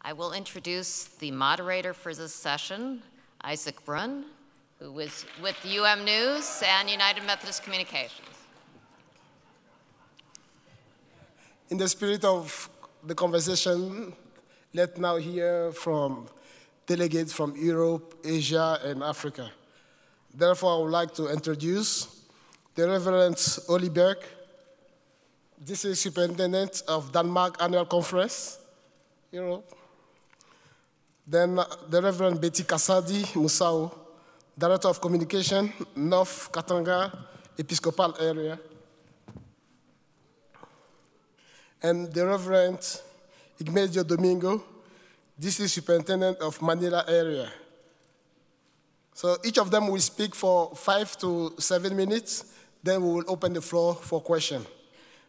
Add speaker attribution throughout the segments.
Speaker 1: I will introduce the moderator for this session, Isaac Brunn, who is with UM News and United Methodist Communications.
Speaker 2: In the spirit of the conversation, let's now hear from delegates from Europe, Asia, and Africa. Therefore, I would like to introduce the Reverend Oli Berg. This is Superintendent of Denmark Annual Conference, Europe. Then the Reverend Betty Kasadi Musau, Director of Communication, North Katanga Episcopal Area. And the Reverend Ignacio Domingo, this is Superintendent of Manila Area. So each of them will speak for 5 to 7 minutes, then we will open the floor for questions.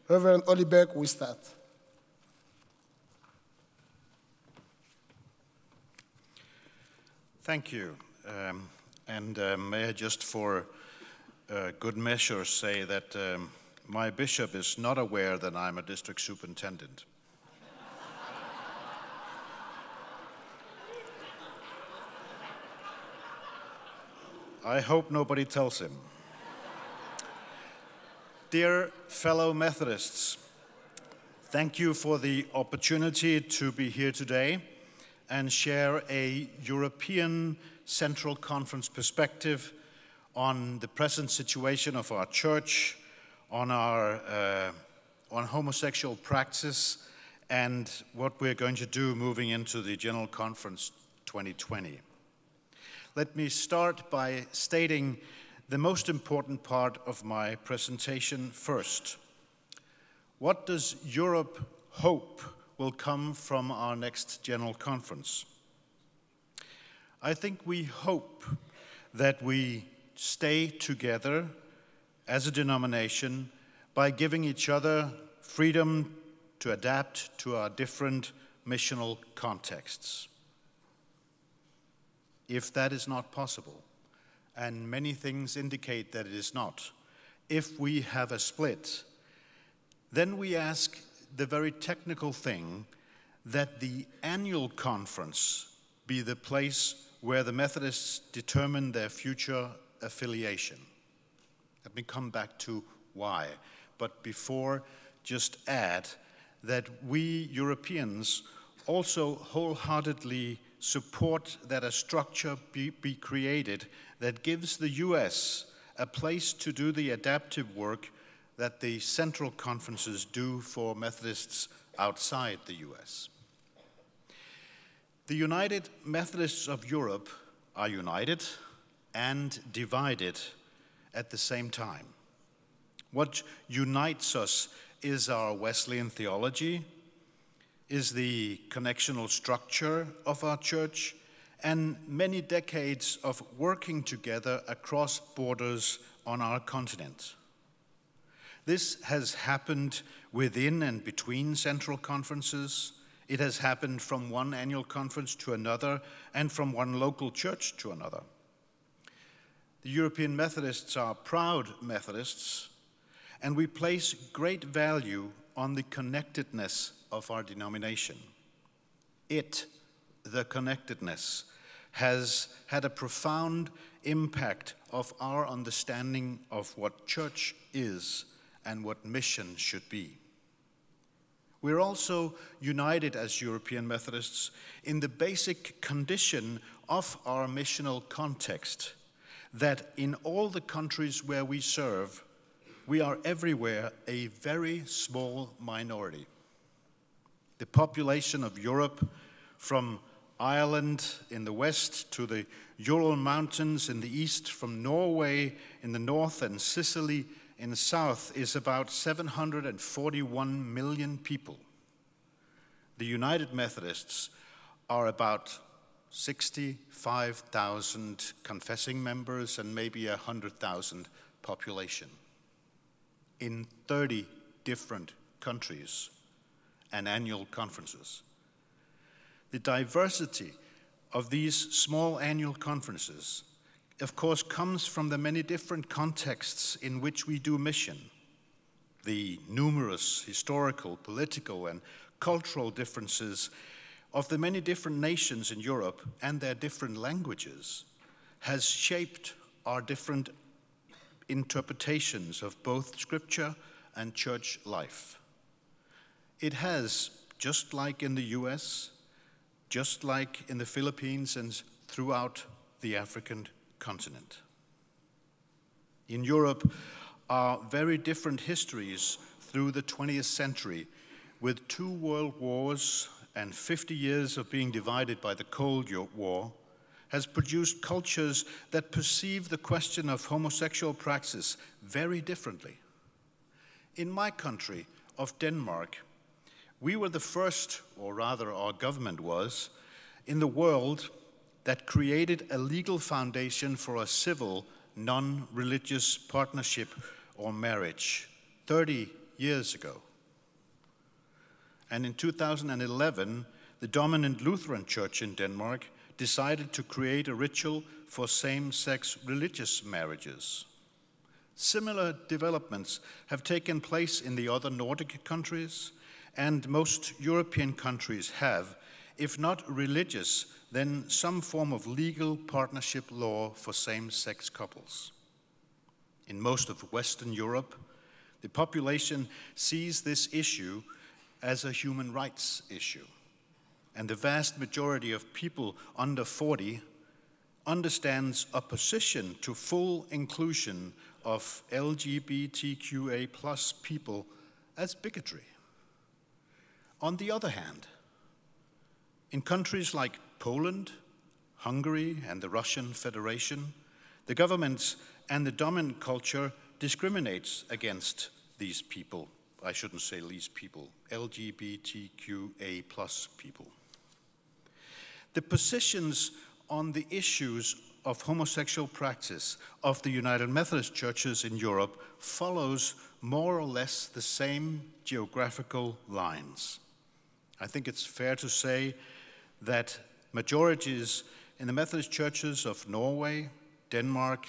Speaker 2: Reverend Oli Berg will start.
Speaker 3: Thank you. May I just for good measure say that my bishop is not aware that I'm a district superintendent. I hope nobody tells him. Dear fellow Methodists, thank you for the opportunity to be here today and share a European Central Conference perspective on the present situation of our church, on homosexual practice, and what we're going to do moving into the General Conference 2020. Let me start by stating the most important part of my presentation first. What does Europe hope will come from our next General Conference? I think we hope that we stay together as a denomination by giving each other freedom to adapt to our different missional contexts. If that is not possible, and many things indicate that it is not, if we have a split, then we ask the very technical thing that the annual conference be the place where the Methodists determine their future affiliation. Let me come back to why. But before, just add that we Europeans also wholeheartedly support that a structure be created that gives the US a place to do the adaptive work that the central conferences do for Methodists outside the US. The United Methodists of Europe are united and divided at the same time. What unites us is our Wesleyan theology, is the connectional structure of our church, and many decades of working together across borders on our continent. This has happened within and between central conferences. It has happened from one annual conference to another, and from one local church to another. The European Methodists are proud Methodists, and we place great value on the connectedness of our denomination. The connectedness, has had a profound impact of our understanding of what church is and what mission should be. We're also united as European Methodists in the basic condition of our missional context, that in all the countries where we serve, we are everywhere a very small minority. The population of Europe, from Ireland in the west to the Ural Mountains in the east, from Norway in the north and Sicily in the south, is about 741 million people. The United Methodists are about 65,000 confessing members and maybe 100,000 population in 30 different countries and annual conferences. The diversity of these small annual conferences, of course, comes from the many different contexts in which we do mission. The numerous historical, political, and cultural differences of the many different nations in Europe and their different languages has shaped our different interpretations of both Scripture and church life. It has, just like in the US, just like in the Philippines and throughout the African continent. In Europe are very different histories through the 20th century, with 2 world wars and 50 years of being divided by the Cold War, has produced cultures that perceive the question of homosexual praxis very differently. In my country of Denmark, we were the first, or rather our government was, in the world that created a legal foundation for a civil, non-religious partnership or marriage 30 years ago. And in 2011, the dominant Lutheran Church in Denmark decided to create a ritual for same-sex religious marriages. Similar developments have taken place in the other Nordic countries, and most European countries have, if not religious, then some form of legal partnership law for same-sex couples. In most of Western Europe, the population sees this issue as a human rights issue, and the vast majority of people under 40 understands opposition to full inclusion of LGBTQA+ people as bigotry. On the other hand, in countries like Poland, Hungary, and the Russian Federation, the governments and the dominant culture discriminates against these people. I shouldn't say these people, LGBTQA+ people. The positions on the issues of homosexual practice of the United Methodist churches in Europe follows more or less the same geographical lines. I think it's fair to say that majorities in the Methodist churches of Norway, Denmark,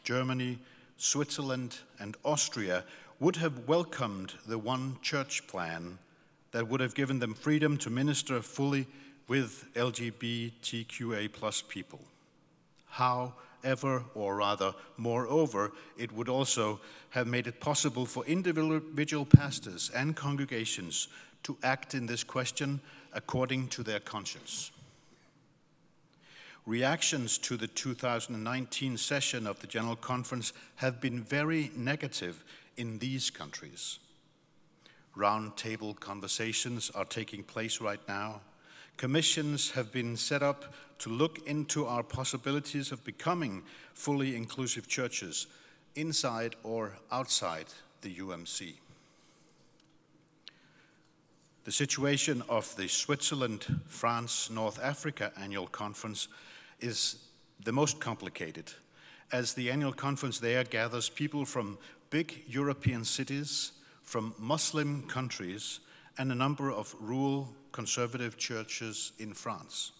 Speaker 3: Germany, Switzerland, and Austria would have welcomed the one church plan that would have given them freedom to minister fully with LGBTQA+ people. However, or rather, moreover, it would also have made it possible for individual pastors and congregations to act in this question according to their conscience. Reactions to the 2019 session of the General Conference have been very negative in these countries. Roundtable conversations are taking place right now. Commissions have been set up to look into our possibilities of becoming fully inclusive churches inside or outside the UMC. The situation of the Switzerland, France, North Africa annual conference is the most complicated, as the annual conference there gathers people from big European cities, from Muslim countries, and a number of rural conservative churches in France.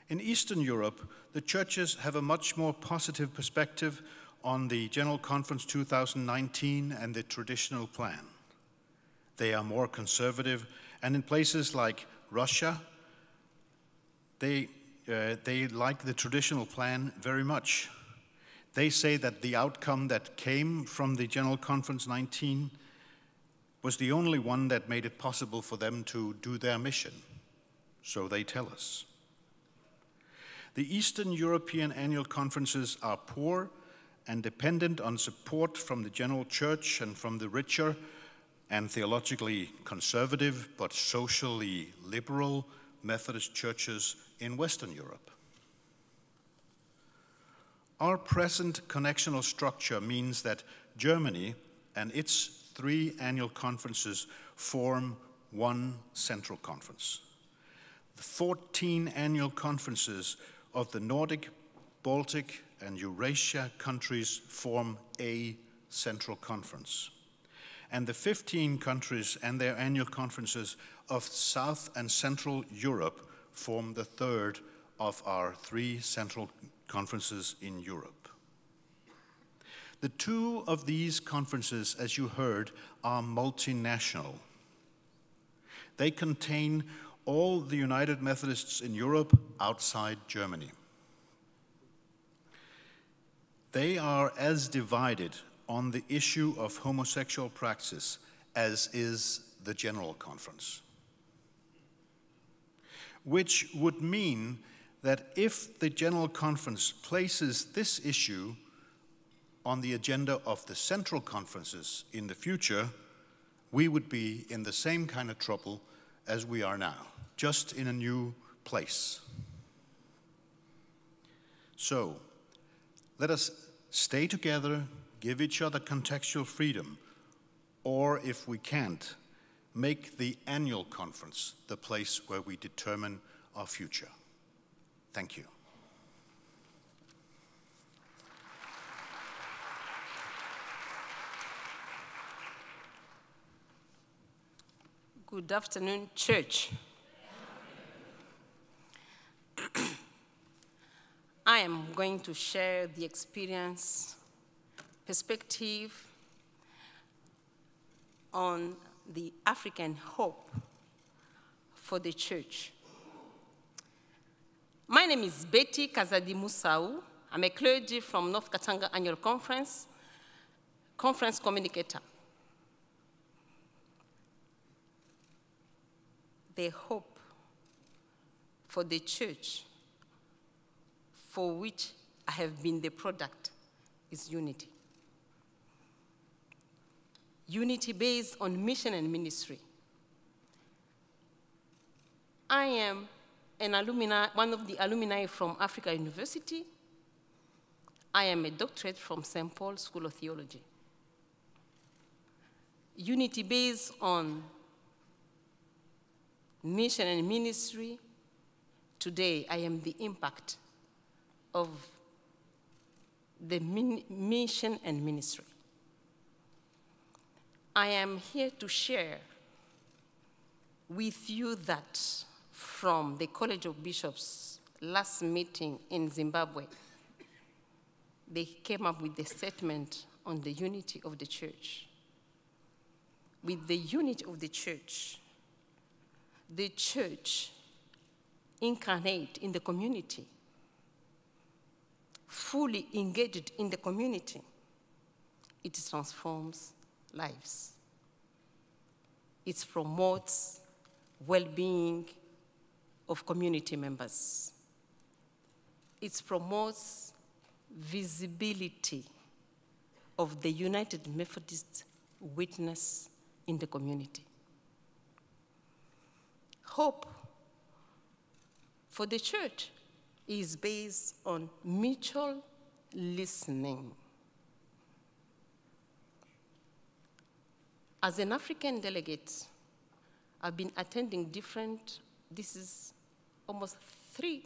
Speaker 3: In Eastern Europe, the churches have a much more positive perspective on the General Conference 2019 and the traditional plan. They are more conservative, and in places like Russia, they like the traditional plan very much. They say that the outcome that came from the General Conference 19 was the only one that made it possible for them to do their mission. So they tell us. The Eastern European annual conferences are poor and dependent on support from the general church and from the richer and theologically conservative but socially liberal Methodist churches in Western Europe. Our present connectional structure means that Germany and its 3 annual conferences form one central conference. The 14 annual conferences of the Nordic, Baltic, and Eurasia countries form a central conference. And the 15 countries and their annual conferences of South and Central Europe form the 3rd of our 3 central conferences in Europe. The 2 of these conferences, as you heard, are multinational. They contain all the United Methodists in Europe outside Germany. They are as divided on the issue of homosexual praxis as is the General Conference, which would mean that if the General Conference places this issue on the agenda of the central conferences in the future, we would be in the same kind of trouble as we are now, just in a new place. So, let us stay together, give each other contextual freedom, or if we can't, make the annual conference the place where we determine our future. Thank you.
Speaker 4: Good afternoon, church. I am going to share the experience, perspective on the African hope for the church. My name is Betty Kazadi Musau. I'm a clergy from North Katanga Annual Conference communicator. The hope for the church for which I have been the product is unity. Unity based on mission and ministry. I am one of the alumni from Africa University. I am a doctorate from St. Paul School of Theology. Unity based on mission and ministry. Today, I am the impact of the mission and ministry. I am here to share with you that from the College of Bishops' last meeting in Zimbabwe, they came up with a statement on the unity of the church. With the unity of the church incarnate in the community, fully engaged in the community, it transforms lives. It promotes well-being of community members. It promotes visibility of the United Methodist witness in the community. Hope for the church is based on mutual listening. As an African delegate, I've been attending this is almost 3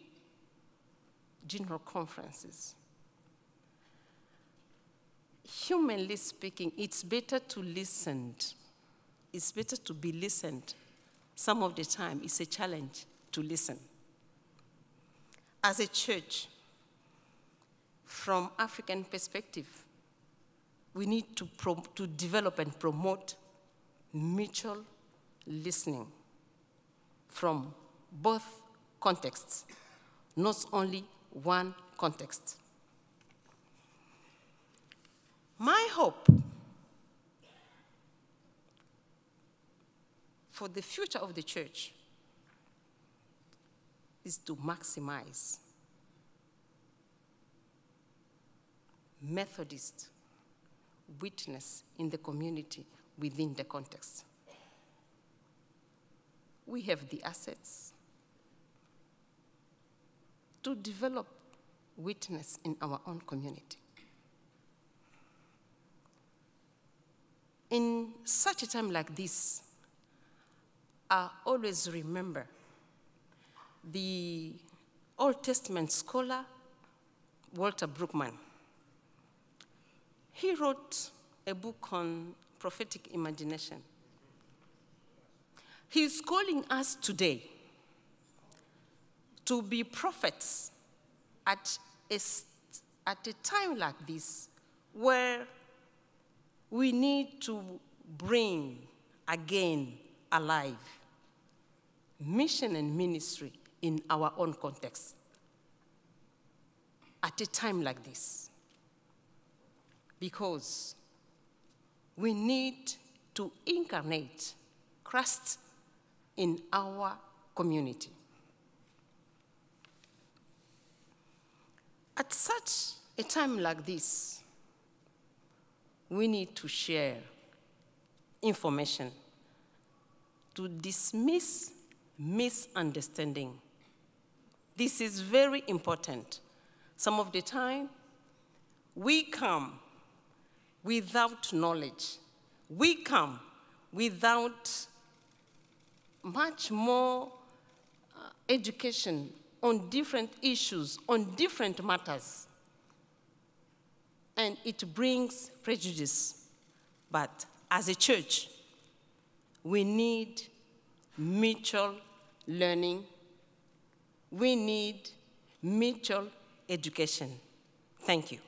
Speaker 4: general conferences. Humanly speaking, it's better to listen. It's better to be listened. Some of the time, it's a challenge to listen. As a church, from African perspective, we need to develop and promote mutual listening from both contexts, not only one context. My hope for the future of the church is to maximize Methodist witness in the community within the context. We have the assets to develop witness in our own community. In such a time like this, I always remember the Old Testament scholar, Walter Brueggemann. He wrote a book on prophetic imagination. He's calling us today to be prophets at a time like this, where we need to bring again alive mission and ministry in our own context at a time like this. Because we need to incarnate Christ in our community. At such a time like this, we need to share information to dismiss misunderstanding. This is very important. Some of the time, we come without knowledge. We come without much more education on different issues, on different matters. And it brings prejudice. But as a church, we need mutual learning. We need mutual education. Thank you.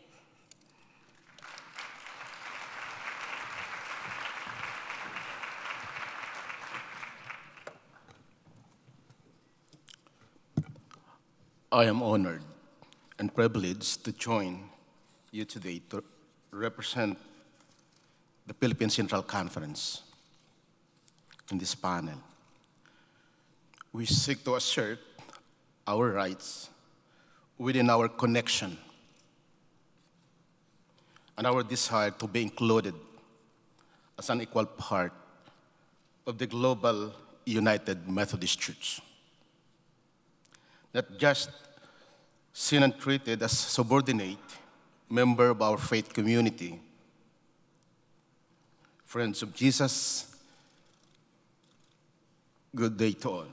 Speaker 5: I am honored and privileged to join you today to represent the Philippine Central Conference in this panel. We seek to assert our rights within our connection and our desire to be included as an equal part of the global United Methodist Church. Not just seen and treated as subordinate member of our faith community, friends of Jesus, good day to all.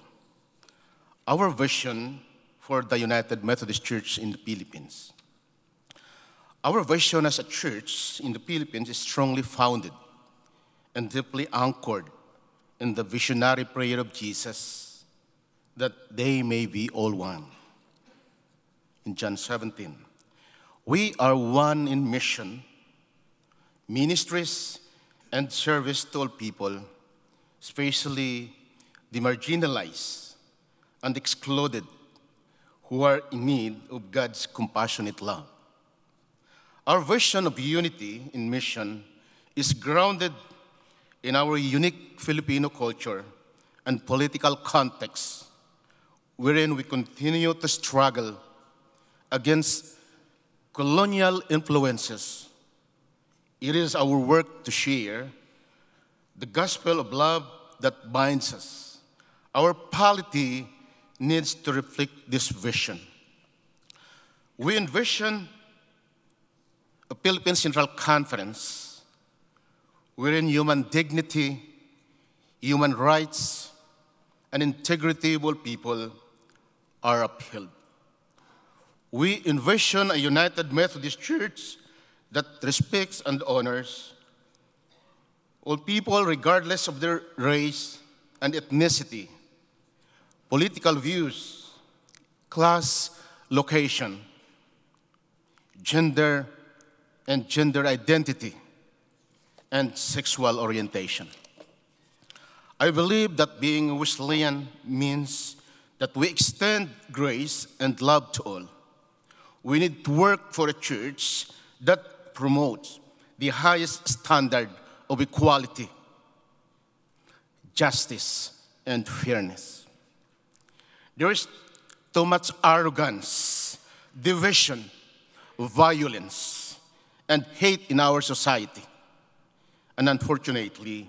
Speaker 5: Our vision for the United Methodist Church in the Philippines. Our vision as a church in the Philippines is strongly founded and deeply anchored in the visionary prayer of Jesus, that they may be all one. In John 17, we are one in mission, ministries, and service to all people, especially the marginalized and excluded who are in need of God's compassionate love. Our vision of unity in mission is grounded in our unique Filipino culture and political context, wherein we continue to struggle against colonial influences. It is our work to share the gospel of love that binds us. Our polity needs to reflect this vision. We envision a Philippine Central Conference wherein human dignity, human rights, and integrity of all people are upheld. We envision a United Methodist Church that respects and honors all people regardless of their race and ethnicity, political views, class, location, gender and gender identity, and sexual orientation. I believe that being Wesleyan means that we extend grace and love to all. We need to work for a church that promotes the highest standard of equality, justice, and fairness. There is too much arrogance, division, violence, and hate in our society. And unfortunately,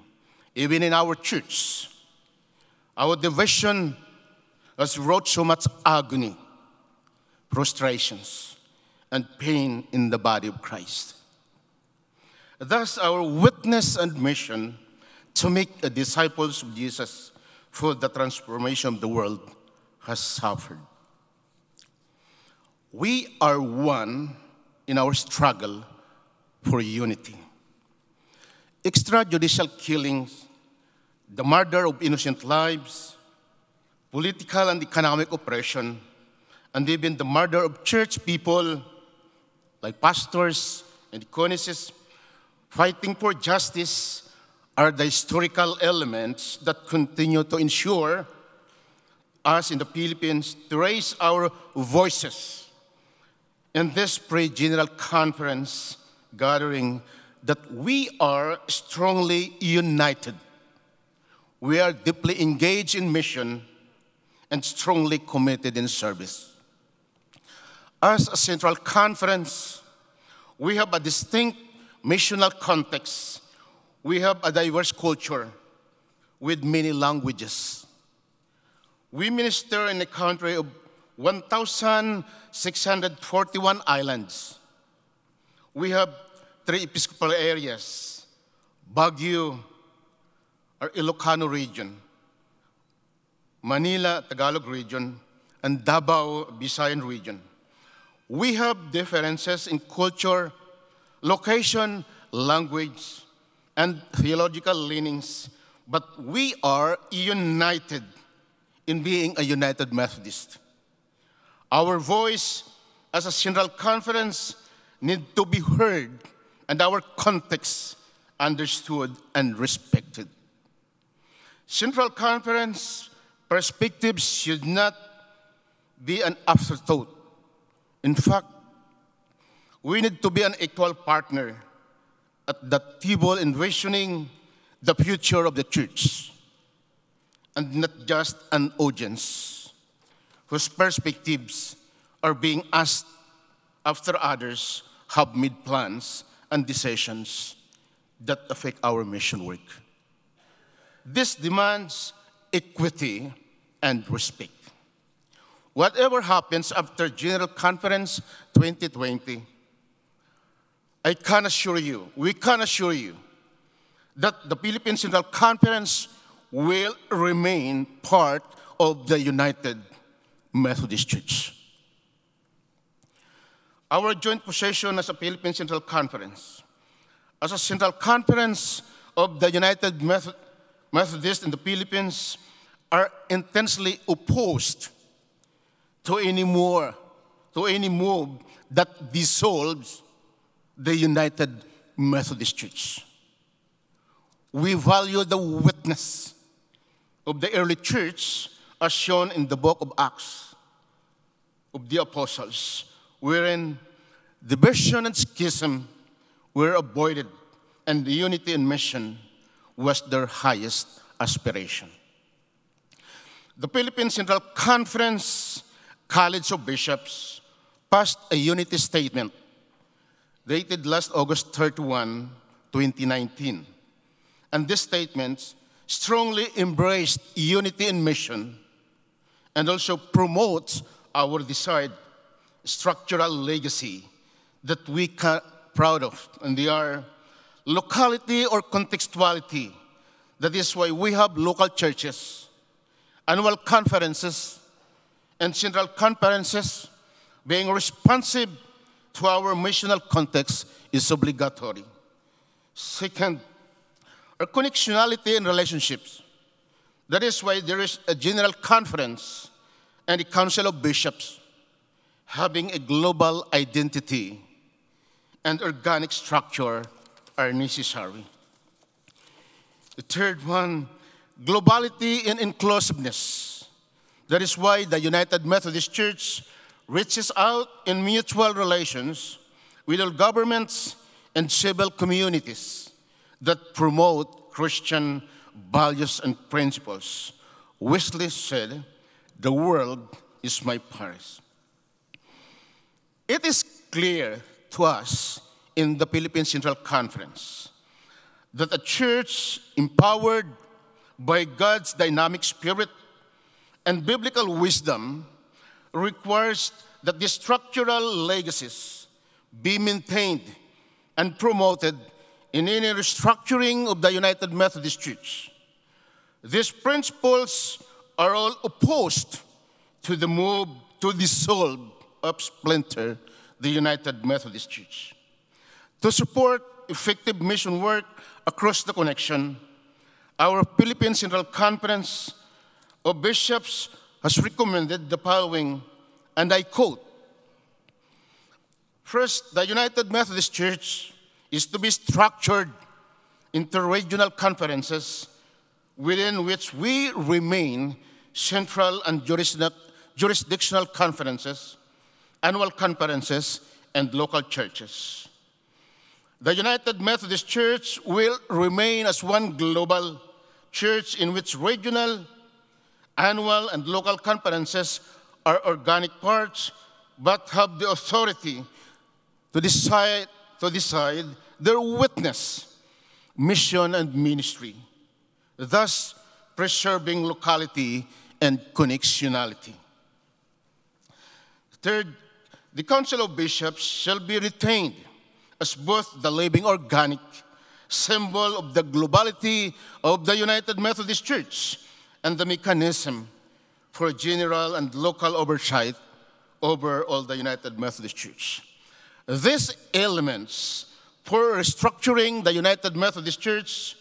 Speaker 5: even in our church, our division has wrought so much agony, frustrations, and pain in the body of Christ. Thus, our witness and mission to make disciples of Jesus for the transformation of the world has suffered. We are one in our struggle for unity. Extrajudicial killings, the murder of innocent lives, political and economic oppression, and even the murder of church people like pastors and deaconesses fighting for justice are the historical elements that continue to ensure us in the Philippines to raise our voices in this pre-general conference gathering that we are strongly united. We are deeply engaged in mission and strongly committed in service. As a central conference, we have a distinct missional context. We have a diverse culture with many languages. We minister in a country of 1,641 islands. We have 3 episcopal areas: Baguio, our Ilocano region, Manila, Tagalog region, and Davao, Visayan region. We have differences in culture, location, language, and theological leanings, but we are united in being a United Methodist. Our voice as a central conference need to be heard and our context understood and respected. Central conference perspectives should not be an afterthought. In fact, we need to be an equal partner at the table envisioning the future of the church, and not just an audience whose perspectives are being asked after others have made plans and decisions that affect our mission work. This demands equity and respect. Whatever happens after General Conference 2020, I can assure you, we can assure you, that the Philippine Central Conference will remain part of the United Methodist Church. Our joint position as a Philippine Central Conference, as a Central Conference of the United Methodist in the Philippines, are intensely opposed to any move that dissolves the United Methodist Church. We value the witness of the early church as shown in the book of Acts of the Apostles, wherein division and schism were avoided and the unity in mission was their highest aspiration. The Philippine Central Conference College of Bishops passed a unity statement dated last August 31, 2019. And this statement strongly embraced unity in mission and also promotes our desired structural legacy that we are proud of. And they are locality or contextuality. That is why we have local churches, annual conferences, and central conferences. Being responsive to our missional context is obligatory. Second, our connectionality in relationships. That is why there is a general conference and a council of bishops having a global identity and organic structure are necessary. The third one, globality and inclusiveness. That is why the United Methodist Church reaches out in mutual relations with all governments and civil communities that promote Christian values and principles. Wesley said, "The world is my parish." It is clear to us in the Philippine Central Conference that a church empowered by God's dynamic spirit and biblical wisdom requires that the structural legacies be maintained and promoted in any restructuring of the United Methodist Church. These principles are all opposed to the move to dissolve or splinter the United Methodist Church. To support effective mission work across the connection, our Philippine Central Conference of Bishops has recommended the following, and I quote, "First, the United Methodist Church is to be structured into regional conferences within which we remain central and jurisdictional conferences, annual conferences, and local churches. The United Methodist Church will remain as one global church in which regional, annual, and local conferences are organic parts, but have the authority to decide their witness, mission, and ministry, thus preserving locality and connectionality. Third, the Council of Bishops shall be retained as both the living organic symbol of the globality of the United Methodist Church and the mechanism for general and local oversight over all the United Methodist Church. These elements for restructuring the United Methodist Church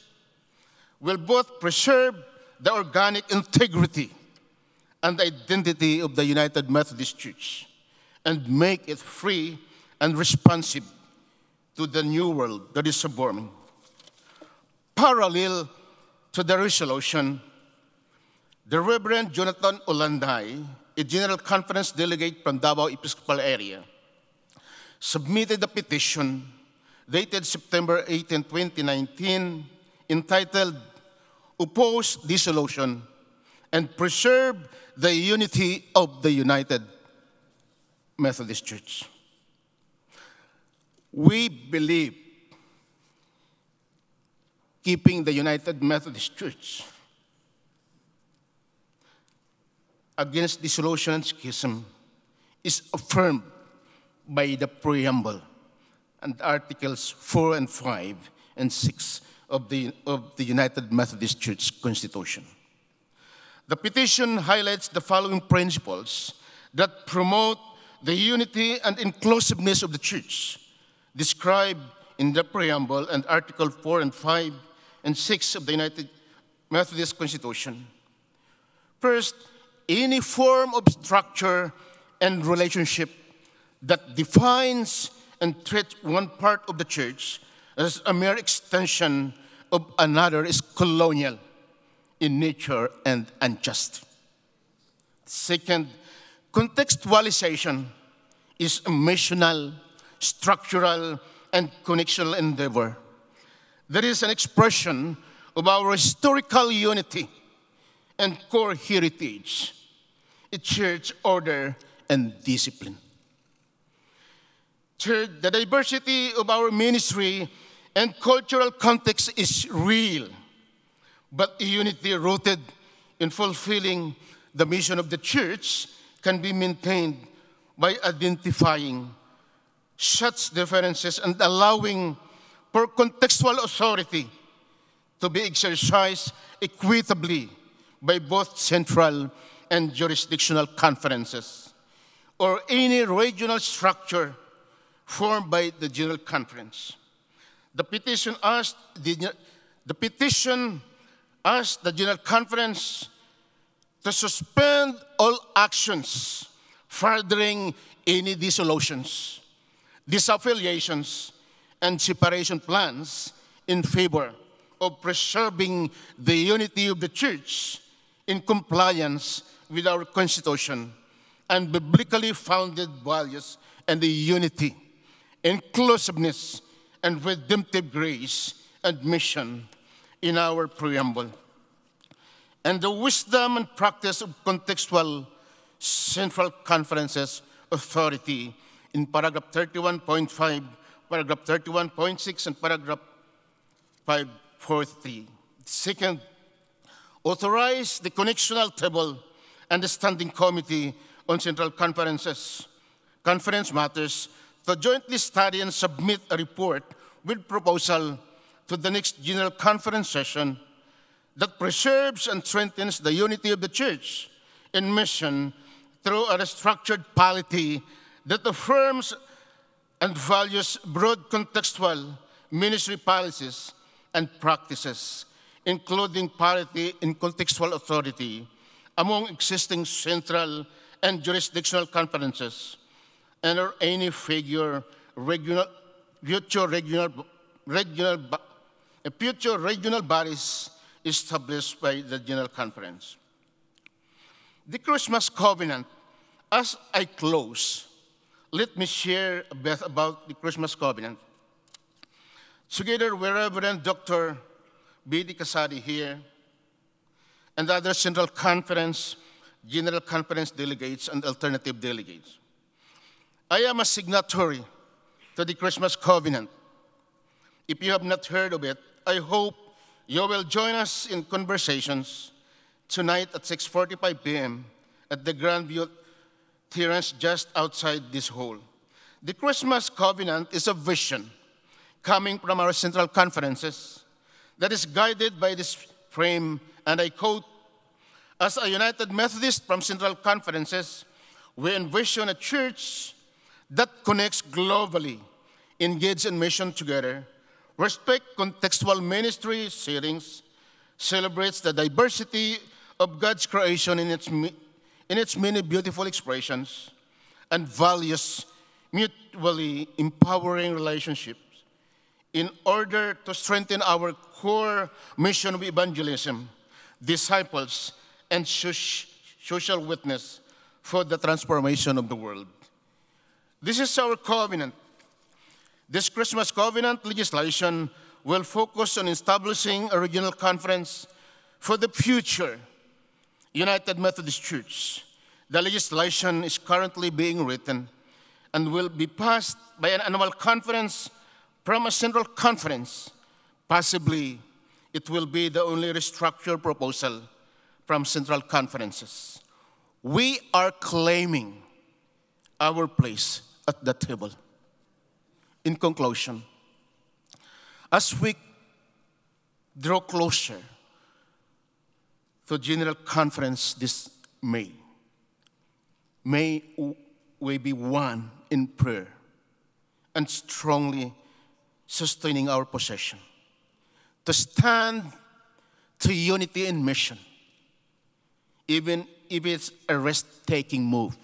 Speaker 5: will both preserve the organic integrity and identity of the United Methodist Church and make it free and responsive to the new world that is forming. Parallel to the resolution, the Reverend Jonathan Olanday, a General Conference delegate from Davao Episcopal area, submitted a petition dated September 18, 2019, entitled Oppose Dissolution and Preserve the Unity of the United Methodist Church. We believe keeping the United Methodist Church against dissolution and schism is affirmed by the preamble and Articles 4 and 5 and 6 of the United Methodist Church Constitution. The petition highlights the following principles that promote the unity and inclusiveness of the Church, described in the preamble and Article 4 and 5 and 6 of the United Methodist Constitution. First, any form of structure and relationship that defines and treats one part of the Church as a mere extension of another is colonial in nature and unjust. Second, contextualization is a missional, structural, and connectional endeavor that is an expression of our historical unity and core heritage, a church order and discipline. Third, the diversity of our ministry and cultural context is real, but a unity rooted in fulfilling the mission of the church can be maintained by identifying such differences and allowing for contextual authority to be exercised equitably by both central and jurisdictional conferences or any regional structure formed by the General Conference. The petition asked the General Conference to suspend all actions furthering any dissolutions, disaffiliations, and separation plans in favor of preserving the unity of the Church in compliance with our Constitution and biblically founded values and the unity, inclusiveness, and redemptive grace and mission in our preamble, and the wisdom and practice of contextual central conferences authority in paragraph 31.5, paragraph 31.6, and paragraph 543. Second, authorize the connectional table and the standing committee on central conference matters to jointly study and submit a report with proposal to the next General Conference session that preserves and strengthens the unity of the Church in mission through a structured polity that affirms and values broad contextual ministry policies and practices, including parity in contextual authority among existing central and jurisdictional conferences and or any future regional bodies established by the General Conference. The Christmas Covenant. As I close, let me share a bit about the Christmas Covenant. Together with Reverend Dr. B.D. Casadi here, and other Central Conference, General Conference delegates, and alternative delegates, I am a signatory to the Christmas Covenant. If you have not heard of it, I hope you will join us in conversations tonight at 6:45 p.m. at the Grandview Terrace just outside this hall. The Christmas Covenant is a vision coming from our Central Conferences that is guided by this frame, and I quote, "As a United Methodist from Central Conferences, we envision a church that connects globally, engage in mission together, respect contextual ministry settings, celebrates the diversity of God's creation in its many beautiful expressions, and values mutually empowering relationships in order to strengthen our core mission of evangelism, disciples, and social witness for the transformation of the world." This is our covenant. This Christmas Covenant legislation will focus on establishing a regional conference for the future United Methodist Church. The legislation is currently being written and will be passed by an annual conference from a central conference. Possibly, it will be the only restructured proposal from central conferences. We are claiming our place at the table. In conclusion, as we draw closer to General Conference this May, may we be one in prayer and strongly sustaining our position, to stand to unity in mission, even if it's a risk-taking move.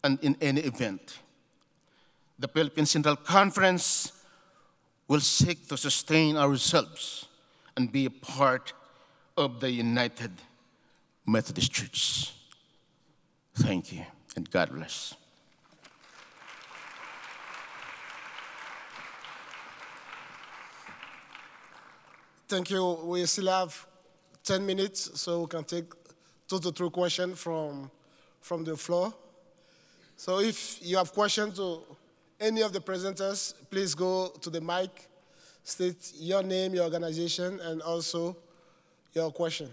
Speaker 5: And in any event, the Philippine Central Conference will seek to sustain ourselves and be a part of the United Methodist Church. Thank you, and God bless.
Speaker 2: Thank you. We still have 10 minutes, so we can take 2 to 3 questions from the floor. So if you have questions to any of the presenters, please go to the mic, state your name, your organization, and also your question.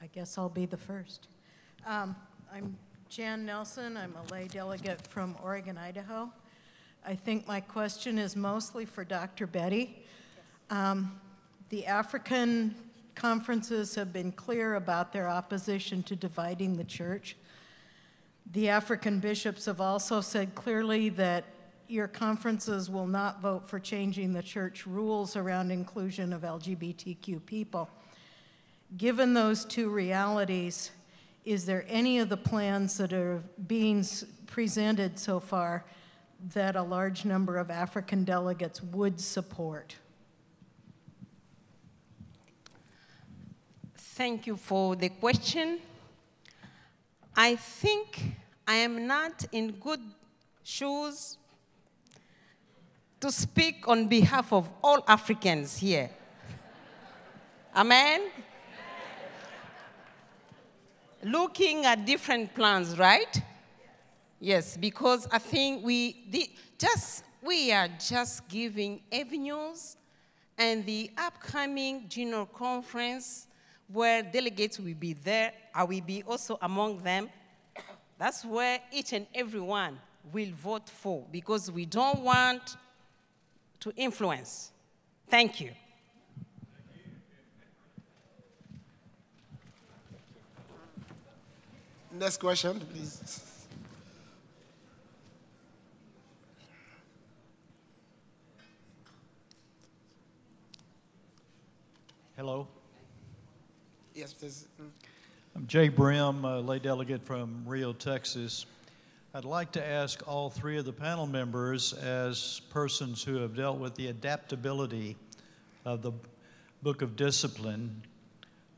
Speaker 6: I guess I'll be the first. I'm Jan Nelson. I'm a lay delegate from Oregon, Idaho. I think my question is mostly for Dr. Betty. The African conferences have been clear about their opposition to dividing the church. The African bishops have also said clearly that your conferences will not vote for changing the church rules around inclusion of LGBTQ people. Given those two realities, is there any of the plans that are being presented so far that a large number of African delegates would support?
Speaker 4: Thank you for the question. I think I am not in good shoes to speak on behalf of all Africans here. Amen? Looking at different plans, right? Yes, because I think we are just giving avenues, and the upcoming general conference where delegates will be there, I will be also among them. That's where each and every one will vote for, because we don't want to influence. Thank you.
Speaker 2: Next question, please.
Speaker 7: Hello.
Speaker 2: Yes, please.
Speaker 7: I'm Jay Brim, lay delegate from Rio, Texas. I'd like to ask all three of the panel members, as persons who have dealt with the adaptability of the Book of Discipline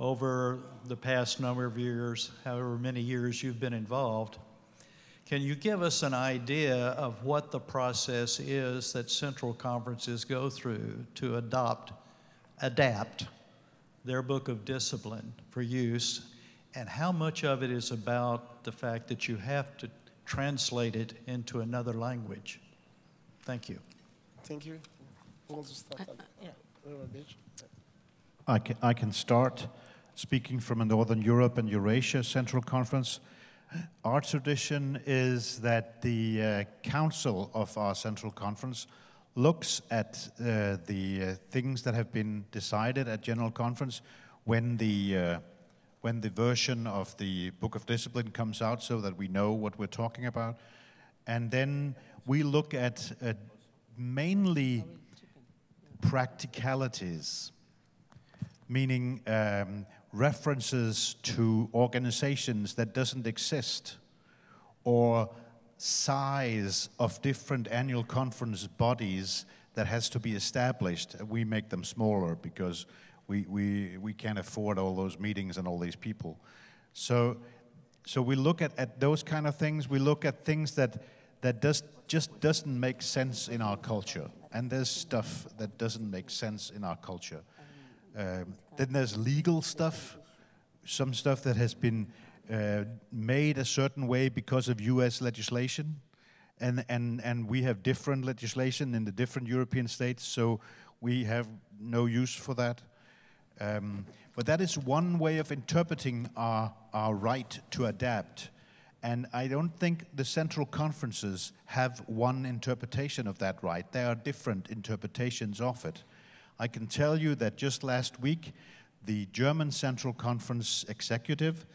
Speaker 7: over the past number of years, however many years you've been involved, can you give us an idea of what the process is that Central Conferences go through to adapt their Book of Discipline for use, and how much of it is about the fact that you have to translate it into another language? Thank you.
Speaker 2: Thank you. Who wants to start?
Speaker 3: I can start. Speaking from a Northern Europe and Eurasia Central Conference, our tradition is that the council of our Central Conference looks at the things that have been decided at General Conference when the version of the Book of Discipline comes out, so that we know what we're talking about. And then we look at mainly practicalities, meaning references to organizations that doesn't exist, or size of different annual conference bodies that has to be established. We make them smaller because we can't afford all those meetings and all these people. So we look at those kind of things. We look at things that just doesn't make sense in our culture. And there's stuff that doesn't make sense in our culture. Then there's legal stuff, some stuff that has been made a certain way because of US legislation, and we have different legislation in the different European states, so we have no use for that. But that is one way of interpreting our right to adapt. And I don't think the Central Conferences have one interpretation of that right. There are different interpretations of it. I can tell you that just last week, the German Central Conference Executive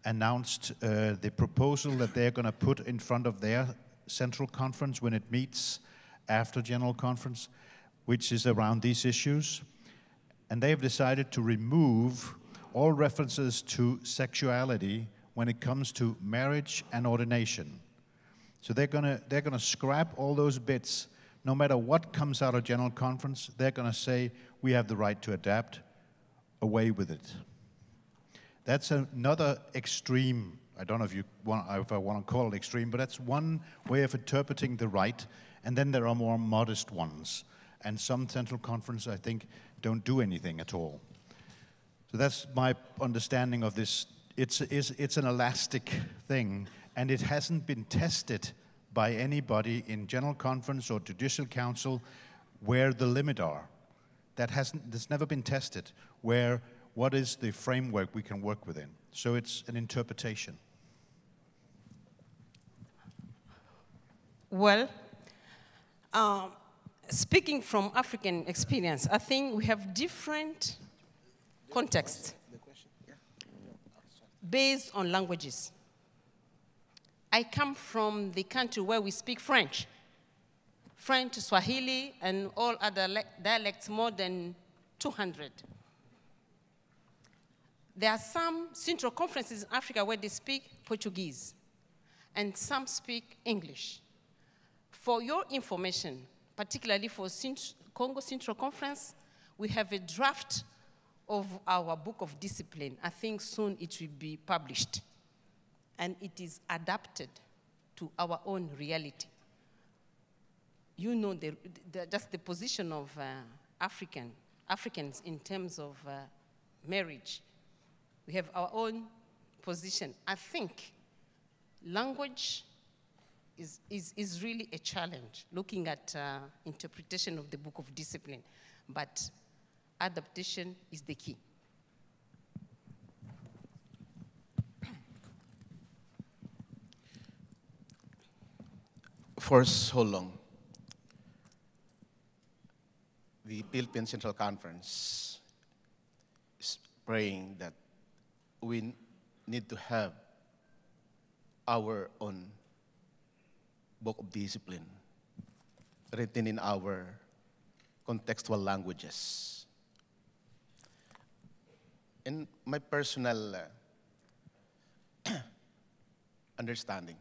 Speaker 3: announced the proposal that they're going to put in front of their Central Conference when it meets after General Conference, which is around these issues. And they've decided to remove all references to sexuality when it comes to marriage and ordination. So they're gonna scrap all those bits. No matter what comes out of General Conference, they're going to say, we have the right to adapt, away with it. That's another extreme, I don't know if I want to call it extreme, but that's one way of interpreting the right, and then there are more modest ones. And some Central Conference, I think, don't do anything at all. So that's my understanding of this. It's an elastic thing, and it hasn't been tested by anybody in General Conference or Judicial Council where the limit are. That's never been tested, what is the framework we can work within. So it's an interpretation.
Speaker 4: Well, speaking from African experience, I think we have different contexts based on languages. I come from the country where we speak French. French, Swahili, and all other dialects, more than 200. There are some Central Conferences in Africa where they speak Portuguese, and some speak English. For your information, particularly for Congo Central Conference, we have a draft of our Book of Discipline. I think soon it will be published. And it is adapted to our own reality. You know just the position of Africans in terms of marriage. We have our own position. I think language is really a challenge, looking at interpretation of the Book of Discipline. But adaptation is the key.
Speaker 5: For so long, the Philippine Central Conference is praying that we need to have our own Book of Discipline written in our contextual languages. In my personal understanding,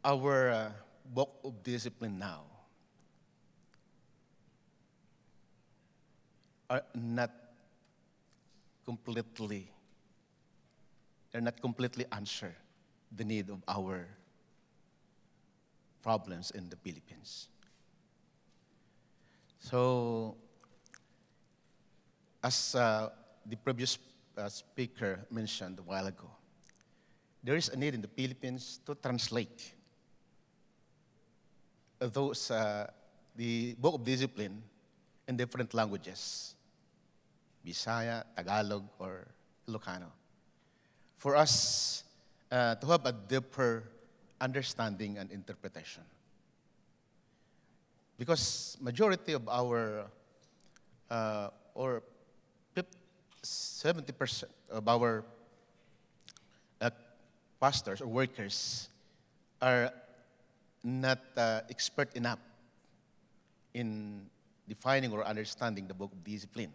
Speaker 5: our book of discipline now are not completely, they're not completely answer the need of our problems in the Philippines. So, as the previous speaker mentioned a while ago, there is a need in the Philippines to translate those, the book of discipline in different languages, Bisaya, Tagalog, or Ilocano, for us to have a deeper understanding and interpretation. Because majority of our, or 70% of our pastors or workers are not expert enough in defining or understanding the book of discipline.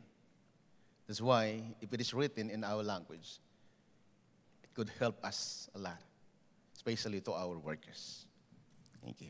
Speaker 5: That's why, if it is written in our language, it could help us a lot, especially to our workers. Thank you.